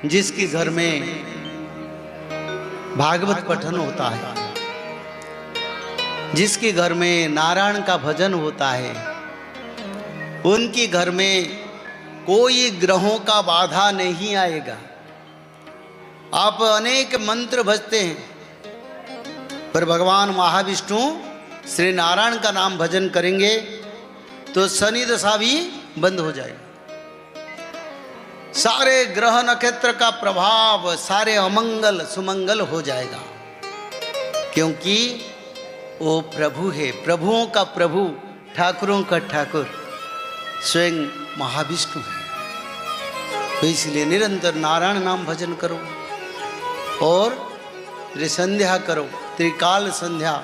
जिसके घर में भागवत पठन होता है, जिसके घर में नारायण का भजन होता है, उनके घर में कोई ग्रहों का बाधा नहीं आएगा। आप अनेक मंत्र भजते हैं, पर भगवान महाविष्णु श्री नारायण का नाम भजन करेंगे तो शनि दशा भी बंद हो जाएगा। सारे ग्रह नक्षत्र का प्रभाव, सारे अमंगल सुमंगल हो जाएगा, क्योंकि वो प्रभु है, प्रभुओं का प्रभु, ठाकुरों का ठाकुर स्वयं महाविष्णु है। तो इसलिए निरंतर नारायण नाम भजन करो और त्रिसंध्या करो, त्रिकाल संध्या।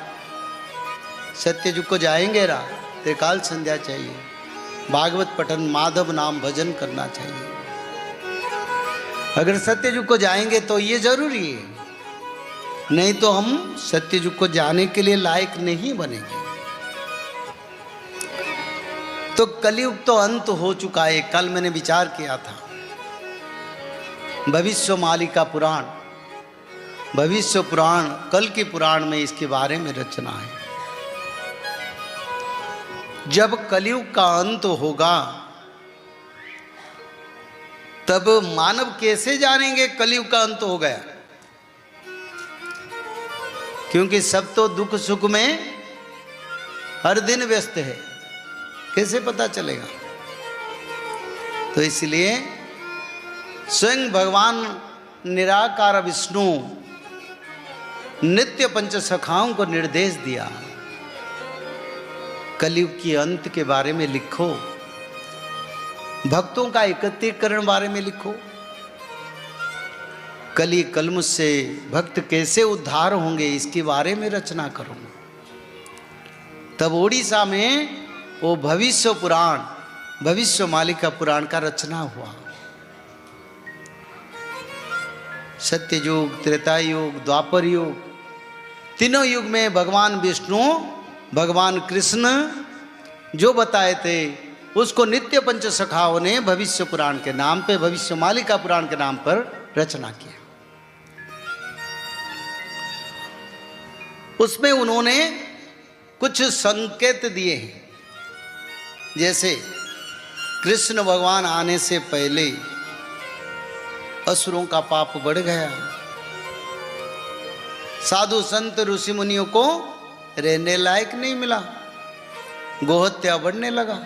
सत्ययुग को जाएंगे रा, त्रिकाल संध्या चाहिए, भागवत पठन, माधव नाम भजन करना चाहिए। अगर सत्ययुग को जाएंगे तो ये जरूरी है, नहीं तो हम सत्ययुग को जाने के लिए लायक नहीं बनेंगे। तो कलयुग तो अंत हो चुका है। कल मैंने विचार किया था, भविष्यमालिका पुराण, भविष्य पुराण, कल के पुराण में इसके बारे में रचना है। जब कलयुग का अंत होगा तब मानव कैसे जानेंगे कलयुग का अंत हो गया, क्योंकि सब तो दुख सुख में हर दिन व्यस्त है, कैसे पता चलेगा। तो इसलिए स्वयं भगवान निराकार विष्णु नित्य पंच सखाओं को निर्देश दिया, कलयुग की अंत के बारे में लिखो, भक्तों का एकत्रीकरण बारे में लिखो, कली कलम से भक्त कैसे उद्धार होंगे इसके बारे में रचना करो। तब ओडिशा में वो भविष्य पुराण, भविष्यमालिका पुराण का रचना हुआ। सत्ययुग, त्रेता युग, द्वापर युग, तीनों युग में भगवान विष्णु, भगवान कृष्ण जो बताए थे उसको नित्य पंच सखाओं ने भविष्य पुराण के नाम पे, भविष्यमालिका पुराण के नाम पर रचना किया। उसमें उन्होंने कुछ संकेत दिए हैं, जैसे कृष्ण भगवान आने से पहले असुरों का पाप बढ़ गया, साधु संत ऋषि मुनियों को रहने लायक नहीं मिला, गोहत्या बढ़ने लगा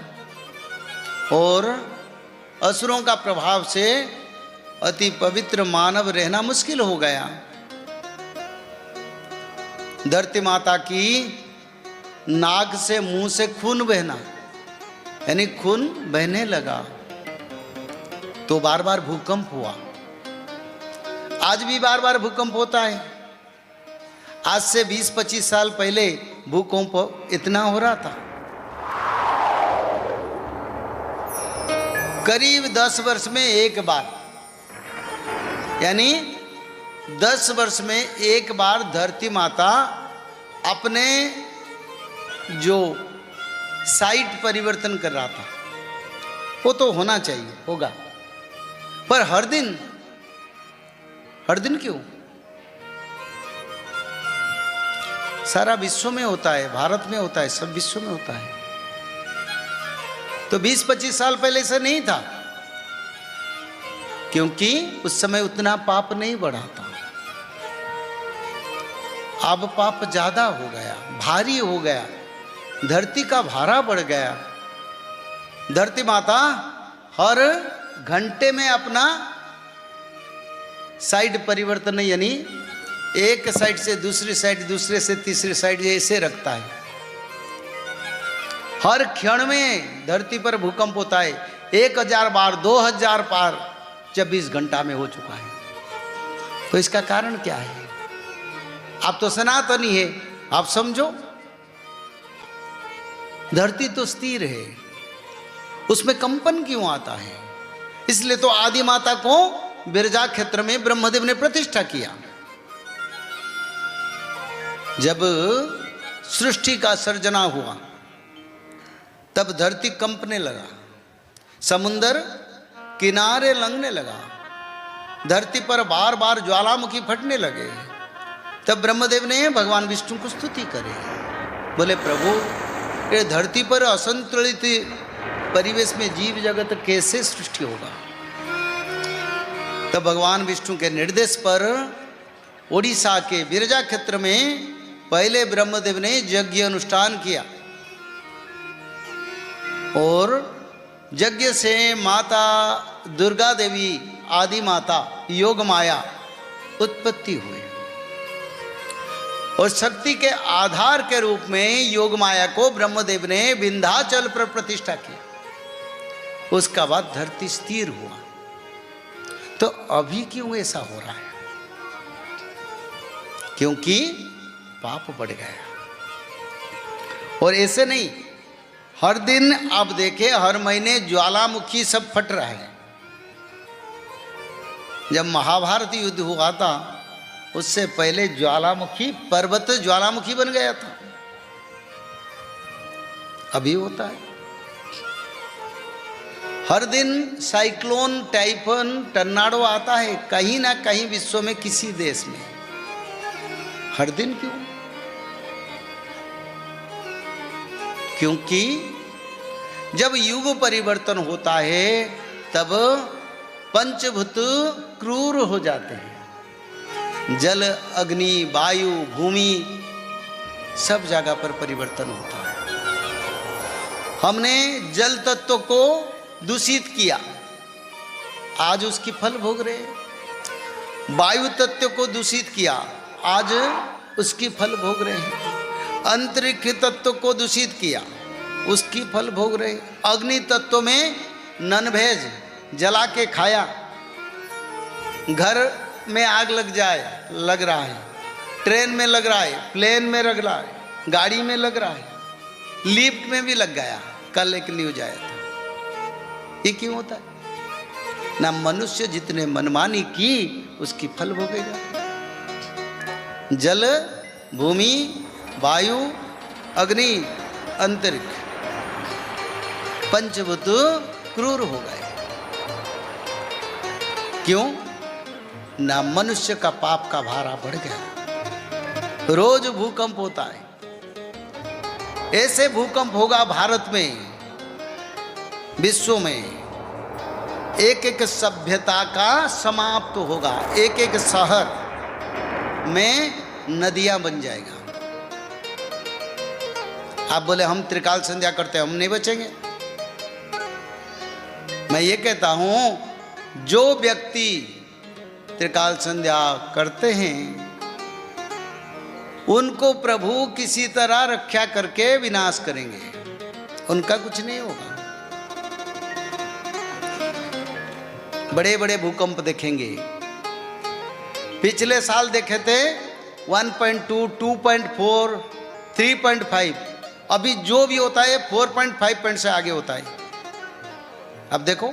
और असुरों का प्रभाव से अति पवित्र मानव रहना मुश्किल हो गया। धरती माता की नाक से, मुंह से खून बहना, यानी खून बहने लगा। तो बार बार भूकंप हुआ, आज भी बार बार भूकंप होता है। आज से 20-25 साल पहले भूकंप इतना हो रहा था, करीब 10 वर्ष में एक बार, यानी 10 वर्ष में एक बार धरती माता अपने जो साइट परिवर्तन कर रहा था, वो तो होना चाहिए, होगा, पर हर दिन क्यों? सारा विश्व में होता है, भारत में होता है, सब विश्व में होता है। तो 20-25 साल पहले ऐसा नहीं था, क्योंकि उस समय उतना पाप नहीं बढ़ा था। अब पाप ज्यादा हो गया, भारी हो गया, धरती का भारा बढ़ गया। धरती माता हर घंटे में अपना साइड परिवर्तन, यानी एक साइड से दूसरी साइड, दूसरे से तीसरी साइड ऐसे रखता है। हर क्षण में धरती पर भूकंप होता है, 1000 बार, 2000 बार 24 घंटा में हो चुका है। तो इसका कारण क्या है? आप तो सनातनी है, आप समझो। धरती तो स्थिर है, उसमें कंपन क्यों आता है? इसलिए तो आदि माता को बिरजा क्षेत्र में ब्रह्मदेव ने प्रतिष्ठा किया। जब सृष्टि का सर्जना हुआ तब धरती कंपने लगा, समुंदर किनारे लंघने लगा, धरती पर बार बार ज्वालामुखी फटने लगे। तब ब्रह्मदेव ने भगवान विष्णु को स्तुति करे, बोले प्रभु ये धरती पर असंतुलित परिवेश में जीव जगत कैसे सृष्टि होगा। तब भगवान विष्णु के निर्देश पर ओडिशा के बिरजा क्षेत्र में पहले ब्रह्मदेव ने यज्ञ अनुष्ठान किया और यज्ञ से माता दुर्गा देवी आदि माता योग माया उत्पत्ति हुई और शक्ति के आधार के रूप में योग माया को ब्रह्मदेव ने विंध्याचल पर प्रतिष्ठा की। उसका बाद धरती स्थिर हुआ। तो अभी क्यों ऐसा हो रहा है? क्योंकि पाप बढ़ गया। और ऐसे नहीं, हर दिन आप देखें, हर महीने ज्वालामुखी सब फट रहा है। जब महाभारत युद्ध हुआ था उससे पहले ज्वालामुखी पर्वत ज्वालामुखी बन गया था। अभी होता है हर दिन साइक्लोन, टाइफन, टर्नाडो आता है कहीं ना कहीं विश्व में किसी देश में। हर दिन क्यों? क्योंकि जब युग परिवर्तन होता है तब पंचभूत क्रूर हो जाते हैं। जल, अग्नि, वायु, भूमि सब जगह पर परिवर्तन होता है। हमने जल तत्व को दूषित किया, आज उसकी फल भोग रहे। वायु तत्व को दूषित किया, आज उसकी फल भोग रहे हैं। अंतरिक्ष तत्व को दूषित किया, उसकी फल भोग रहे। अग्नि तत्व में नॉनवेज जला के खाया, घर में आग लग जाए, लग रहा है, ट्रेन में लग रहा है, प्लेन में लग रहा है, गाड़ी में लग रहा है, लिफ्ट में भी लग गया। कल एक न्यूज आया था। ये क्यों होता है? ना मनुष्य जितने मनमानी की उसकी फल भोगेगा। जल, भूमि, वायु, अग्नि, अंतरिक्ष पंचभूत क्रूर हो गए। क्यों? ना मनुष्य का पाप का भारा बढ़ गया। रोज भूकंप होता है। ऐसे भूकंप होगा भारत में, विश्व में। एक एक सभ्यता का समाप्त होगा। एक एक शहर में नदियां बन जाएगा। आप बोले हम त्रिकाल संध्या करते हैं, हम नहीं बचेंगे। मैं ये कहता हूं जो व्यक्ति त्रिकाल संध्या करते हैं उनको प्रभु किसी तरह रक्षा करके विनाश करेंगे, उनका कुछ नहीं होगा। बड़े बड़े भूकंप देखेंगे। पिछले साल देखे थे 1.2, 2.4, 3.5। अभी जो भी होता है 4.5 पॉइंट से आगे होता है। अब देखो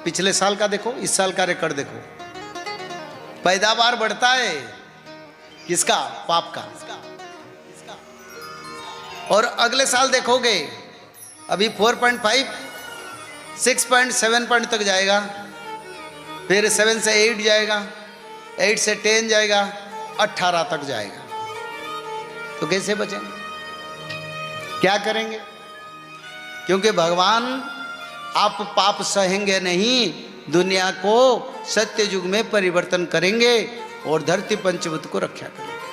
पिछले साल का देखो, इस साल का रिकॉर्ड देखो। पैदावार बढ़ता है किसका? पाप का। और अगले साल देखोगे अभी 4.5, 6.7 पॉइंट तक जाएगा, फिर 7 से 8 जाएगा, 8 से 10 जाएगा, 18 तक जाएगा। तो कैसे बचेंगे? क्या करेंगे? क्योंकि भगवान आप पाप सहेंगे नहीं, दुनिया को सत्य युग में परिवर्तन करेंगे और धरती पंचभूत को रक्षा करेंगे।